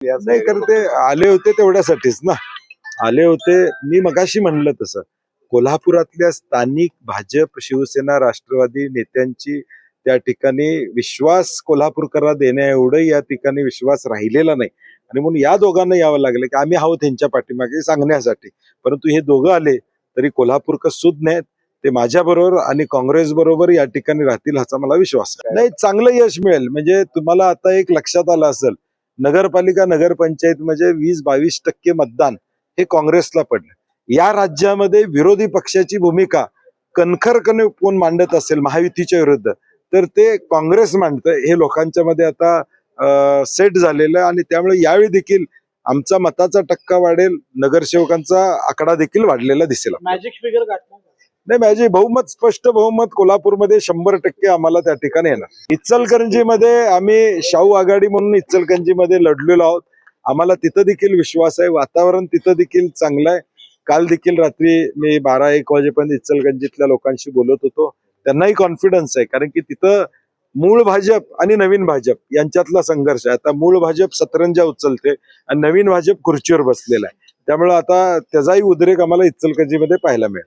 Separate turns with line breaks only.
नाही तर ते आले होते तेवढ्यासाठीच ना. आले होते. मी मगाशी म्हणलं तसं कोल्हापुरातल्या स्थानिक भाजप शिवसेना राष्ट्रवादी नेत्यांची त्या ठिकाणी विश्वास कोल्हापूरकरांना देण्या एवढं या ठिकाणी विश्वास राहिलेला नाही आणि म्हणून या दोघांना यावं लागलं की आम्ही आहोत त्यांच्या पाठीमागे सांगण्यासाठी. परंतु हे दोघं आले तरी कोल्हापूरकर सुद्ध नाहीत. ते माझ्या बरोबर आणि काँग्रेस बरोबर या ठिकाणी राहतील ह्याचा मला विश्वास आहे. नाही, चांगलं यश मिळेल. म्हणजे तुम्हाला आता एक लक्षात आलं असेल, नगरपालिका नगरपंचायत म्हणजे 20-22% मतदान हे काँग्रेसला पडलं. या राज्यामध्ये विरोधी पक्षाची भूमिका कणखरपणे कोण मांडत असेल महायुतीच्या विरुद्ध तर ते काँग्रेस मांडतं. हे लोकांच्या मध्ये आता सेट झालेलं आहे आणि त्यामुळे यावेळी देखील आमचा मताचा टक्का वाढेल, नगरसेवकांचा आकडा देखील वाढलेला दिसेल.
मॅजिक फिगर गाठणार
नाही, माझे बहुमत, स्पष्ट बहुमत कोल्हापूरमध्ये 100% आम्हाला त्या ठिकाणी येणार. इचलकरंजीमध्ये आम्ही शाहू आघाडी म्हणून इचलकरंजीमध्ये लढलेलो आहोत. आम्हाला तिथं देखील विश्वास आहे. वातावरण तिथं देखील चांगलं आहे. काल देखील रात्री मी 12-1 वाजेपर्यंत इचलकरंजीतल्या लोकांशी बोलत होतो. त्यांनाही कॉन्फिडन्स आहे, कारण की तिथं मूळ भाजप आणि नवीन भाजप यांच्यातला संघर्ष आहे. आता मूळ भाजप सतरंजा उचलते आणि नवीन भाजप खुर्चीवर बसलेला आहे. त्यामुळे आता त्याचाही उद्रेक आम्हाला इचलकरंजीमध्ये पाहायला मिळेल.